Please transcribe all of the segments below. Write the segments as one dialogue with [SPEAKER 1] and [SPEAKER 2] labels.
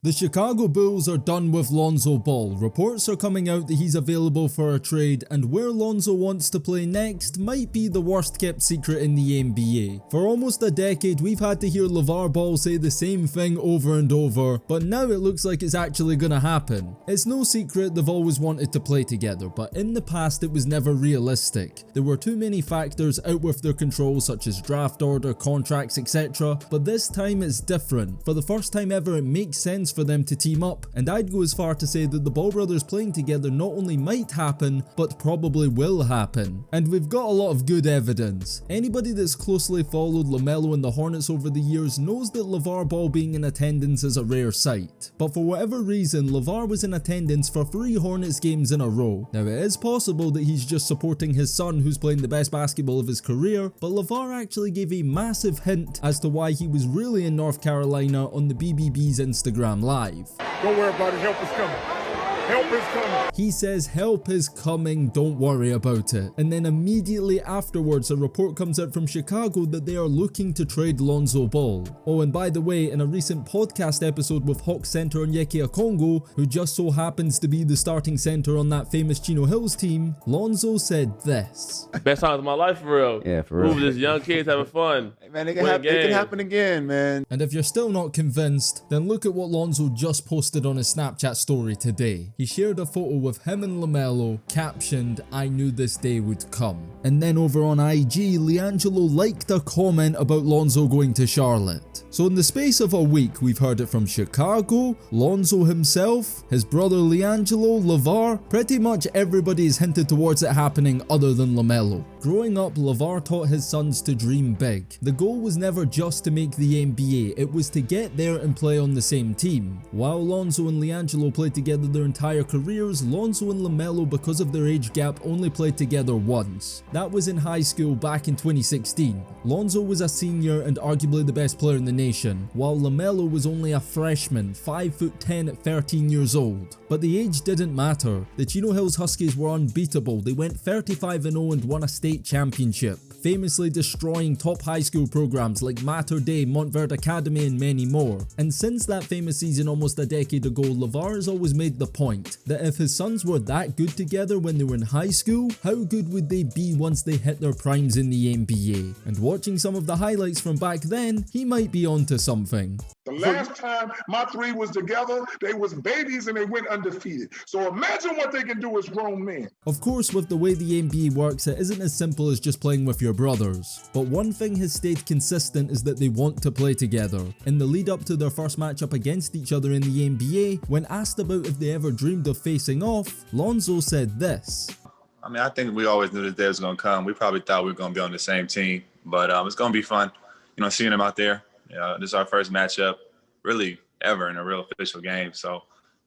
[SPEAKER 1] The Chicago Bulls are done with Lonzo Ball. Reports are coming out that he's available for a trade, and where Lonzo wants to play next might be the worst kept secret in the NBA. For almost a decade, we've had to hear LeVar Ball say the same thing over and over, but now it looks like it's actually gonna happen. It's no secret they've always wanted to play together, but in the past it was never realistic. There were too many factors out with their control, such as draft order, contracts, etc. But this time it's different. For the first time ever, it makes sense for them to team up, and I'd go as far to say that the Ball brothers playing together not only might happen, but probably will happen. And we've got a lot of good evidence. Anybody that's closely followed LaMelo and the Hornets over the years knows that LeVar Ball being in attendance is a rare sight. But for whatever reason, LeVar was in attendance for 3 Hornets games in a row. Now it is possible that he's just supporting his son who's playing the best basketball of his career, but LeVar actually gave a massive hint as to why he was really in North Carolina on the BBB's Instagram Live.
[SPEAKER 2] Don't worry about it, help is coming. Help is coming.
[SPEAKER 1] He says help is coming, don't worry about it. And then immediately afterwards a report comes out from Chicago that they are looking to trade Lonzo Ball. Oh, and by the way, in a recent podcast episode with Hawks center Onyeka Okongwu, who just so happens to be the starting center on that famous Chino Hills team, Lonzo said this.
[SPEAKER 3] Best time of my life for real.
[SPEAKER 4] Yeah, for real.
[SPEAKER 3] Just young kids having fun.
[SPEAKER 4] Hey, man, it can happen again, man.
[SPEAKER 1] And if you're still not convinced, then look at what Lonzo just posted on his Snapchat story today. He shared a photo with him and LaMelo, captioned, "I knew this day would come." And then over on IG, LiAngelo liked a comment about Lonzo going to Charlotte. So in the space of a week, we've heard it from Chicago, Lonzo himself, his brother LiAngelo, LeVar, pretty much everybody is hinted towards it happening other than LaMelo. Growing up, LeVar taught his sons to dream big. The goal was never just to make the NBA, it was to get there and play on the same team. While Lonzo and LiAngelo played together their entire careers, Lonzo and LaMelo, because of their age gap, only played together once. That was in high school back in 2016. Lonzo was a senior and arguably the best player in the nation, while LaMelo was only a freshman, 5'10" at 13 years old. But the age didn't matter. The Chino Hills Huskies were unbeatable. They went 35-0 and won a state championship, famously destroying top high school programs like Mater Dei, Montverde Academy and many more. And since that famous season almost a decade ago, LeVar has always made the point that if his sons were that good together when they were in high school, how good would they be once they hit their primes in the NBA? And watching some of the highlights from back then, he might be onto something.
[SPEAKER 2] The last time my 3 was together, they was babies and they went undefeated. So imagine what they can do as grown men.
[SPEAKER 1] Of course, with the way the NBA works, it isn't as simple as just playing with your brothers. But one thing has stayed consistent is that they want to play together. In the lead up to their first matchup against each other in the NBA, when asked about if they ever dreamed of facing off, Lonzo said this.
[SPEAKER 5] I mean, I think we always knew this day was going to come. We probably thought we were going to be on the same team, but it's going to be fun, seeing them out there. This is our first matchup really ever in a real official game, so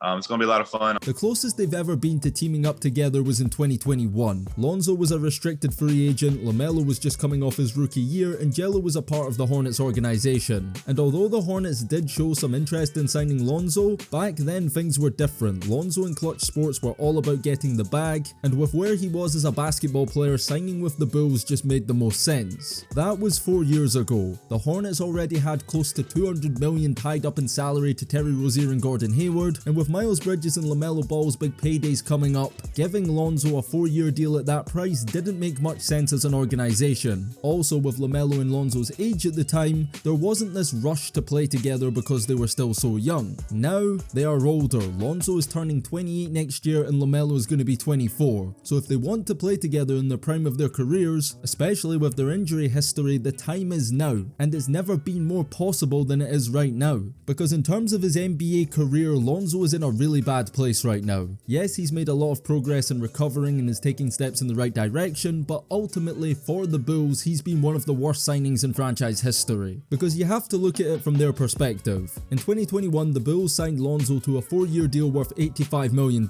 [SPEAKER 5] it's going to be a lot of fun.
[SPEAKER 1] The closest they've ever been to teaming up together was in 2021. Lonzo was a restricted free agent, LaMelo was just coming off his rookie year, and Jello was a part of the Hornets organization. And although the Hornets did show some interest in signing Lonzo, back then things were different. Lonzo and Clutch Sports were all about getting the bag, and with where he was as a basketball player, signing with the Bulls just made the most sense. That was 4 years ago. The Hornets already had close to $200 million tied up in salary to Terry Rozier and Gordon Hayward, and with Miles Bridges and LaMelo Ball's big paydays coming up, giving Lonzo a 4-year deal at that price didn't make much sense as an organization. Also, with LaMelo and Lonzo's age at the time, there wasn't this rush to play together because they were still so young. Now, they are older. Lonzo is turning 28 next year and LaMelo is going to be 24. So if they want to play together in the prime of their careers, especially with their injury history, the time is now. And it's never been more possible than it is right now. Because in terms of his NBA career, Lonzo is in a really bad place right now. Yes, he's made a lot of progress in recovering and is taking steps in the right direction, but ultimately for the Bulls, he's been one of the worst signings in franchise history. Because you have to look at it from their perspective. In 2021, the Bulls signed Lonzo to a 4-year deal worth $85 million.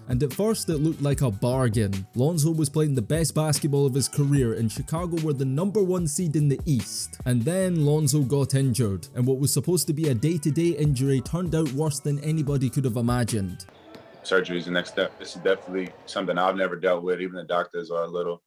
[SPEAKER 1] And at first it looked like a bargain. Lonzo was playing the best basketball of his career and Chicago were the #1 seed in the East. And then Lonzo got injured, and what was supposed to be a day-to-day injury turned out worse than anybody could have imagined.
[SPEAKER 5] Surgery is the next step. This is definitely something I've never dealt with. Even the doctors are a little,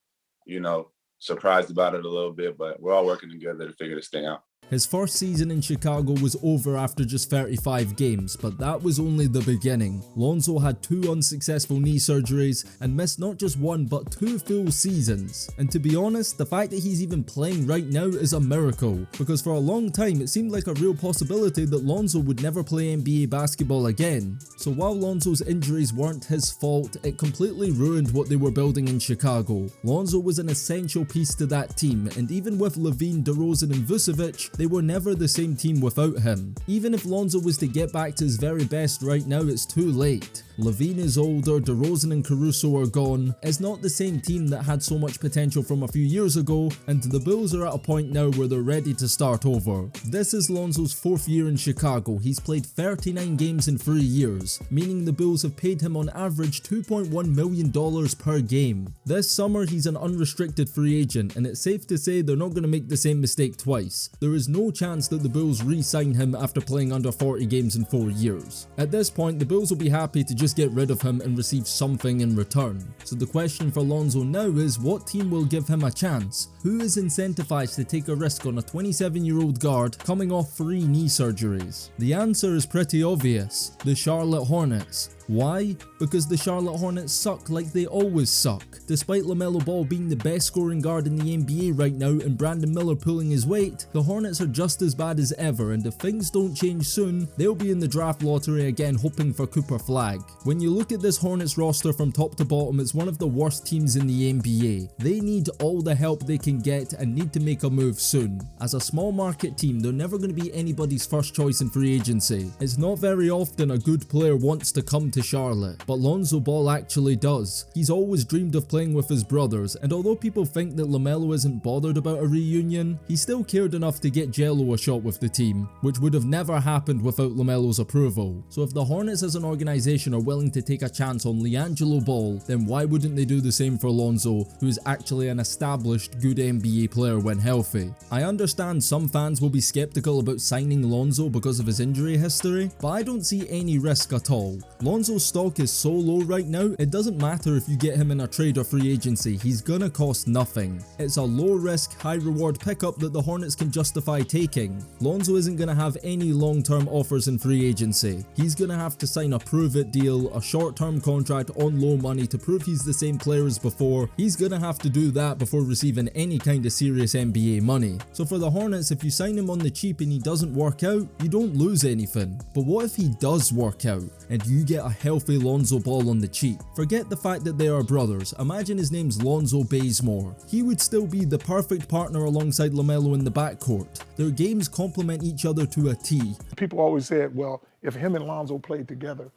[SPEAKER 5] surprised about it a little bit, but we're all working together to figure this thing out.
[SPEAKER 1] His first season in Chicago was over after just 35 games, but that was only the beginning. Lonzo had 2 unsuccessful knee surgeries and missed not just 1 but 2 full seasons. And to be honest, the fact that he's even playing right now is a miracle, because for a long time it seemed like a real possibility that Lonzo would never play NBA basketball again. So while Lonzo's injuries weren't his fault, it completely ruined what they were building in Chicago. Lonzo was an essential piece to that team, and even with LaVine, DeRozan and Vucevic, they were never the same team without him. Even if Lonzo was to get back to his very best right now, it's too late. LaVine is older, DeRozan and Caruso are gone. It's not the same team that had so much potential from a few years ago, and the Bulls are at a point now where they're ready to start over. This is Lonzo's 4th year in Chicago. He's played 39 games in 3 years, meaning the Bulls have paid him on average $2.1 million per game. This summer he's an unrestricted free agent, and it's safe to say they're not going to make the same mistake twice. There is no chance that the Bulls re-sign him after playing under 40 games in 4 years. At this point, the Bulls will be happy to just get rid of him and receive something in return. So the question for Lonzo now is, what team will give him a chance? Who is incentivized to take a risk on a 27-year-old guard coming off 3 knee surgeries? The answer is pretty obvious: the Charlotte Hornets. Why? Because the Charlotte Hornets suck like they always suck. Despite LaMelo Ball being the best scoring guard in the NBA right now and Brandon Miller pulling his weight, the Hornets are just as bad as ever, and if things don't change soon, they'll be in the draft lottery again hoping for Cooper Flag. When you look at this Hornets roster from top to bottom, it's one of the worst teams in the NBA. They need all the help they can get and need to make a move soon. As a small market team, they're never going to be anybody's first choice in free agency. It's not very often a good player wants to come to Charlotte, but Lonzo Ball actually does. He's always dreamed of playing with his brothers, and although people think that LaMelo isn't bothered about a reunion, he still cared enough to get Jello a shot with the team, which would have never happened without LaMelo's approval. So if the Hornets as an organization are willing to take a chance on LiAngelo Ball, then why wouldn't they do the same for Lonzo, who is actually an established good NBA player when healthy? I understand some fans will be skeptical about signing Lonzo because of his injury history, but I don't see any risk at all. Lonzo's stock is so low right now, it doesn't matter if you get him in a trade or free agency, he's gonna cost nothing. It's a low risk, high reward pickup that the Hornets can justify taking. Lonzo isn't gonna have any long term offers in free agency. He's gonna have to sign a prove it deal, a short term contract on low money to prove he's the same player as before. He's gonna have to do that before receiving any kind of serious NBA money. So for the Hornets, if you sign him on the cheap and he doesn't work out, you don't lose anything. But what if he does work out and you get a healthy Lonzo Ball on the cheap? Forget the fact that they are brothers. Imagine his name's Lonzo Bazemore. He would still be the perfect partner alongside LaMelo in the backcourt. Their games complement each other to a T.
[SPEAKER 2] People always said, well, if him and Lonzo played together,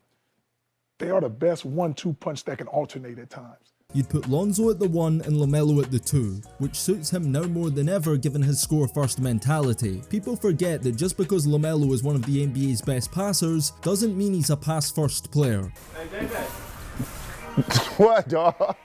[SPEAKER 2] they are the best 1-2 punch that can alternate at times.
[SPEAKER 1] You'd put Lonzo at the 1 and LaMelo at the 2, which suits him now more than ever given his score-first mentality. People forget that just because LaMelo is one of the NBA's best passers, doesn't mean he's a pass-first player.
[SPEAKER 3] Hey, David.
[SPEAKER 4] What, dog?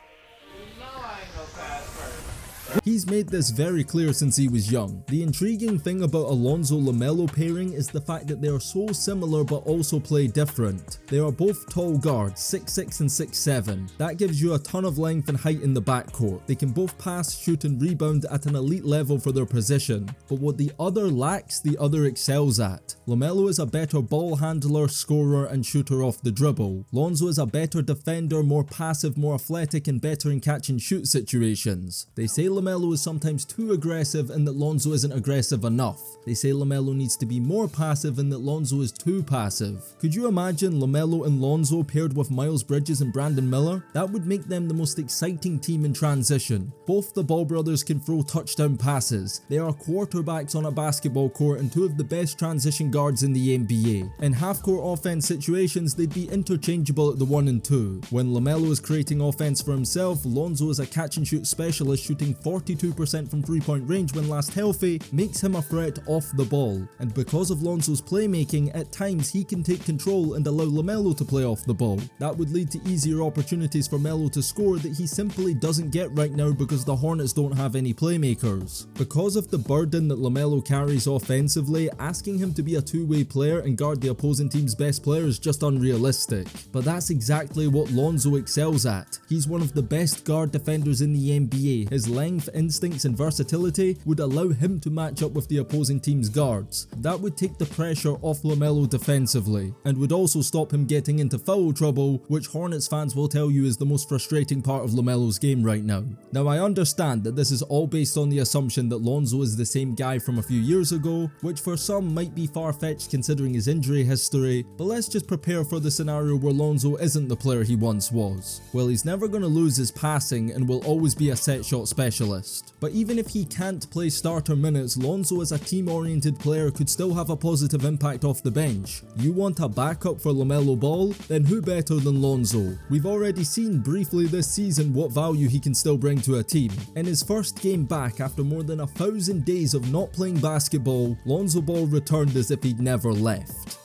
[SPEAKER 1] He's made this very clear since he was young. The intriguing thing about a Lonzo-LaMelo pairing is the fact that they are so similar but also play different. They are both tall guards, 6'6" and 6'7". That gives you a ton of length and height in the backcourt. They can both pass, shoot and rebound at an elite level for their position. But what the other lacks, the other excels at. LaMelo is a better ball handler, scorer and shooter off the dribble. Lonzo is a better defender, more passive, more athletic and better in catch and shoot situations. They say LaMelo is sometimes too aggressive and that Lonzo isn't aggressive enough. They say LaMelo needs to be more passive and that Lonzo is too passive. Could you imagine LaMelo and Lonzo paired with Miles Bridges and Brandon Miller? That would make them the most exciting team in transition. Both the Ball brothers can throw touchdown passes. They are quarterbacks on a basketball court and two of the best transition guards in the NBA. In half-court offense situations, they'd be interchangeable at the 1 and 2. When LaMelo is creating offense for himself, Lonzo is a catch and shoot specialist shooting 42% from 3-point range when last healthy, makes him a threat off the ball. And because of Lonzo's playmaking, at times he can take control and allow LaMelo to play off the ball. That would lead to easier opportunities for Melo to score that he simply doesn't get right now because the Hornets don't have any playmakers. Because of the burden that LaMelo carries offensively, asking him to be a two-way player and guard the opposing team's best player is just unrealistic. But that's exactly what Lonzo excels at. He's one of the best guard defenders in the NBA. His length, strength, instincts and versatility would allow him to match up with the opposing team's guards. That would take the pressure off LaMelo defensively, and would also stop him getting into foul trouble, which Hornets fans will tell you is the most frustrating part of LaMelo's game right now. Now I understand that this is all based on the assumption that Lonzo is the same guy from a few years ago, which for some might be far-fetched considering his injury history, but let's just prepare for the scenario where Lonzo isn't the player he once was. Well, he's never going to lose his passing and will always be a set shot specialist. But even if he can't play starter minutes, Lonzo as a team-oriented player could still have a positive impact off the bench. You want a backup for LaMelo Ball? Then who better than Lonzo? We've already seen briefly this season what value he can still bring to a team. In his first game back after more than 1,000 days of not playing basketball, Lonzo Ball returned as if he'd never left.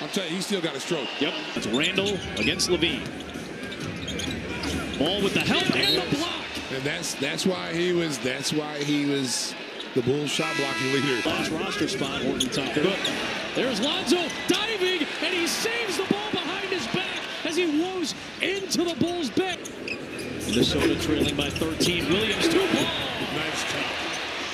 [SPEAKER 6] I'll tell you, he still got a stroke.
[SPEAKER 7] Yep, it's Randall against Levine. Ball with the help and the block.
[SPEAKER 6] And that's why he was the Bulls shot blocking leader.
[SPEAKER 7] Lost roster spot, Horton Tucker. Good. There's Lonzo diving, and he saves the ball behind his back as he woes into the Bulls' bench. Minnesota trailing by 13. Williams, 2 ball.
[SPEAKER 6] Nice cut.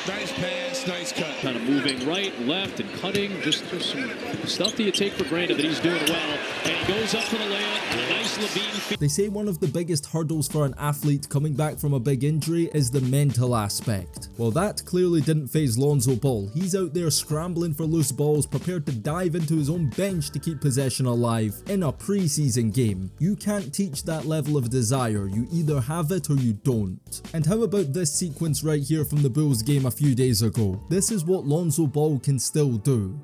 [SPEAKER 6] Nice pass, nice cut.
[SPEAKER 7] Kind of moving right, left, and cutting. Just some stuff that you take for granted that he's doing well. And he goes up for the layup. A nice Levine feed.
[SPEAKER 1] They say one of the biggest hurdles for an athlete coming back from a big injury is the mental aspect. Well, that clearly didn't faze Lonzo Ball. He's out there scrambling for loose balls, prepared to dive into his own bench to keep possession alive in a preseason game. You can't teach that level of desire. You either have it or you don't. And how about this sequence right here from the Bulls game a few days ago? This is what Lonzo Ball can still do.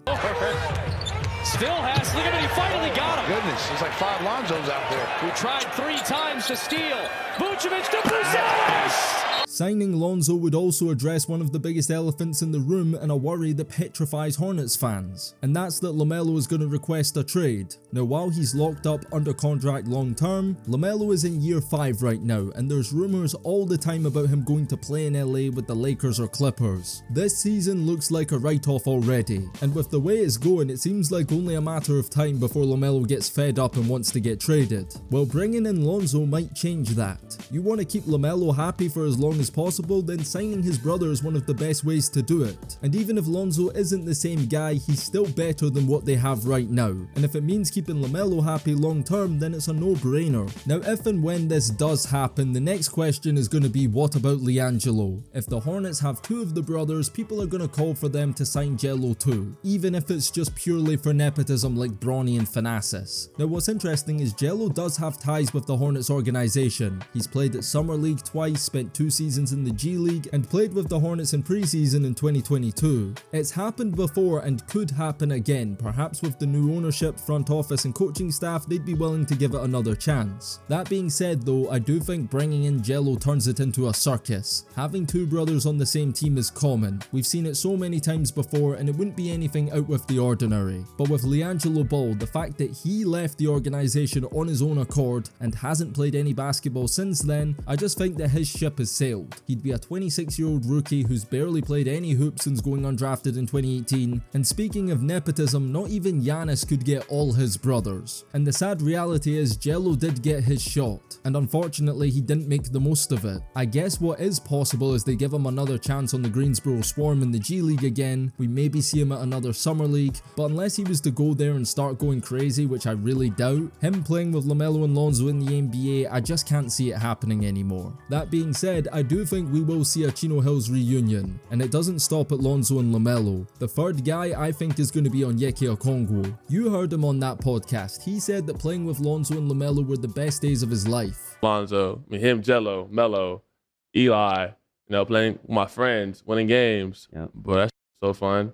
[SPEAKER 8] Still has, look at it, he finally got him.
[SPEAKER 4] Goodness, there's like 5 Lonzos out there.
[SPEAKER 8] Who tried 3 times to steal. Vucevic to Pouzingis!
[SPEAKER 1] Signing Lonzo would also address one of the biggest elephants in the room and a worry that petrifies Hornets fans, and that's that LaMelo is going to request a trade. Now, while he's locked up under contract long term, LaMelo is in year 5 right now, and there's rumors all the time about him going to play in LA with the Lakers or Clippers. This season looks like a write-off already, and with the way it's going, it seems like only a matter of time before LaMelo gets fed up and wants to get traded. Well, bringing in Lonzo might change that. You want to keep LaMelo happy for as long as possible, then signing his brother is one of the best ways to do it. And even if Lonzo isn't the same guy, he's still better than what they have right now. And if it means keeping LaMelo happy long term, then it's a no-brainer. Now, if and when this does happen, the next question is going to be, what about LiAngelo? If the Hornets have 2 of the brothers, people are going to call for them to sign Jello too, even if it's just purely for nepotism like Bronny and Thanasis. Now, what's interesting is Jello does have ties with the Hornets organization. He's played at Summer League twice, spent 2 seasons in the G League, and played with the Hornets in preseason in 2022. It's happened before and could happen again. Perhaps with the new ownership, front office and coaching staff, they'd be willing to give it another chance. That being said though, I do think bringing in Jello turns it into a circus. Having 2 brothers on the same team is common. We've seen it so many times before and it wouldn't be anything out of the ordinary. But with LiAngelo Ball, the fact that he left the organization on his own accord and hasn't played any basketball since then, I just think that his ship has sailed. He'd be a 26-year-old rookie who's barely played any hoops since going undrafted in 2018. And speaking of nepotism, not even Giannis could get all his brothers. And the sad reality is Jello did get his shot, and unfortunately he didn't make the most of it. I guess what is possible is they give him another chance on the Greensboro Swarm in the G League again. We maybe see him at another Summer League, but unless he was to go there and start going crazy, which I really doubt, him playing with LaMelo and Lonzo in the NBA, I just can't see it happening anymore. That being said, I do think we will see a Chino Hills reunion, and it doesn't stop at Lonzo and LaMelo. The third guy I think is going to be Onyeka Okongwu. You heard him on that podcast. He said that playing with Lonzo and LaMelo were the best days of his life.
[SPEAKER 3] Lonzo, him, Jello, Melo, Eli, playing with my friends, winning games.
[SPEAKER 9] Yeah.
[SPEAKER 3] But that's so fun.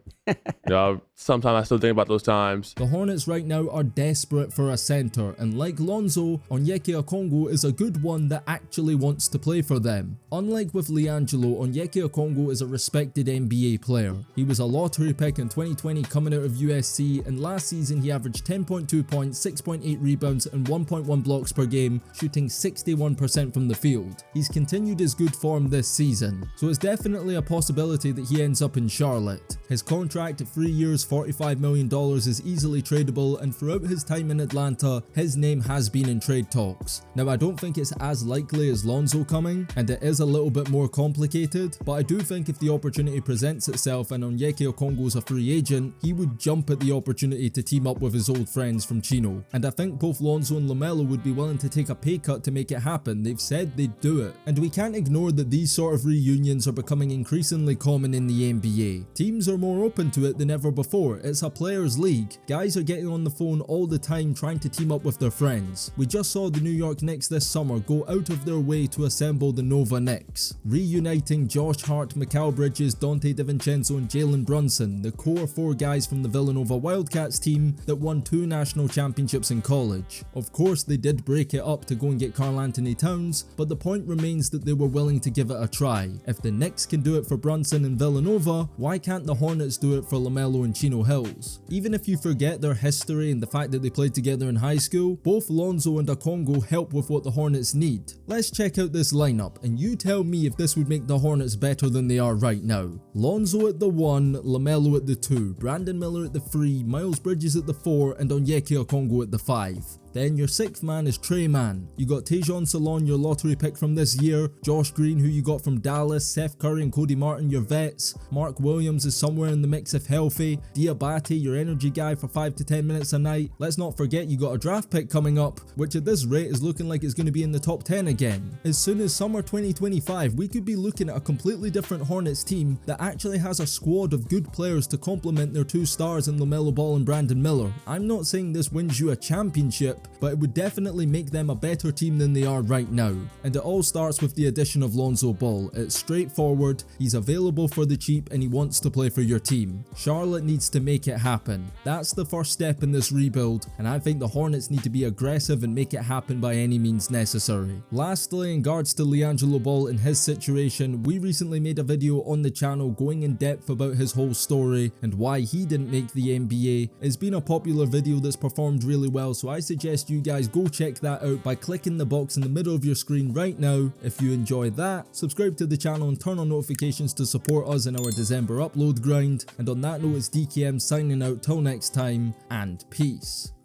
[SPEAKER 3] Sometimes I still think about those times.
[SPEAKER 1] The Hornets right now are desperate for a center, and like Lonzo, Onyeka Okongwu is a good one that actually wants to play for them. Unlike with LiAngelo, Onyeka Okongwu is a respected NBA player. He was a lottery pick in 2020 coming out of USC, and last season he averaged 10.2 points, 6.8 rebounds and 1.1 blocks per game, shooting 61% from the field. He's continued his good form this season, so it's definitely a possibility that he ends up in Charlotte. Charlotte. His contract at 3 years, $45 million is easily tradable, and throughout his time in Atlanta, his name has been in trade talks. Now, I don't think it's as likely as Lonzo coming, and it is a little bit more complicated, but I do think if the opportunity presents itself and Onyeka Okongwu's a free agent, he would jump at the opportunity to team up with his old friends from Chino. And I think both Lonzo and LaMelo would be willing to take a pay cut to make it happen. They've said they'd do it. And we can't ignore that these sort of reunions are becoming increasingly common in the NBA. Teams are more open to it than ever before. It's a players' league. Guys are getting on the phone all the time trying to team up with their friends. We just saw the New York Knicks this summer go out of their way to assemble the Nova Knicks, reuniting Josh Hart, Mikal Bridges, Dante DiVincenzo and Jalen Brunson, the core 4 guys from the Villanova Wildcats team that won 2 national championships in college. Of course, they did break it up to go and get Karl Anthony Towns, but the point remains that they were willing to give it a try. If the Knicks can do it for Brunson and Villanova, why can't the Hornets do it for LaMelo and Chino Hills? Even if you forget their history and the fact that they played together in high school, both Lonzo and Okongwu help with what the Hornets need. Let's check out this lineup, and you tell me if this would make the Hornets better than they are right now. Lonzo at the 1, LaMelo at the 2, Brandon Miller at the 3, Miles Bridges at the 4, and Onyeka Okongwu at the 5. Then your 6th man is Trey Mann. You got Tajon Salon, your lottery pick from this year, Josh Green, who you got from Dallas, Seth Curry and Cody Martin, your vets, Mark Williams is somewhere in the mix if healthy, Diabate, your energy guy for 5 to 10 minutes a night. Let's not forget you got a draft pick coming up, which at this rate is looking like it's going to be in the top 10 again. As soon as summer 2025, we could be looking at a completely different Hornets team that actually has a squad of good players to complement their 2 stars in LaMelo Ball and Brandon Miller. I'm not saying this wins you a championship, but it would definitely make them a better team than they are right now. And it all starts with the addition of Lonzo Ball. It's straightforward, he's available for the cheap and he wants to play for your team. Charlotte needs to make it happen. That's the first step in this rebuild, and I think the Hornets need to be aggressive and make it happen by any means necessary. Lastly, in regards to LiAngelo Ball and his situation, we recently made a video on the channel going in depth about his whole story and why he didn't make the NBA. It's been a popular video that's performed really well, so I suggest you guys go check that out by clicking the box in the middle of your screen right now. If you enjoy that, subscribe to the channel and turn on notifications to support us in our December upload grind. And on that note, it's DKM signing out till next time, and peace.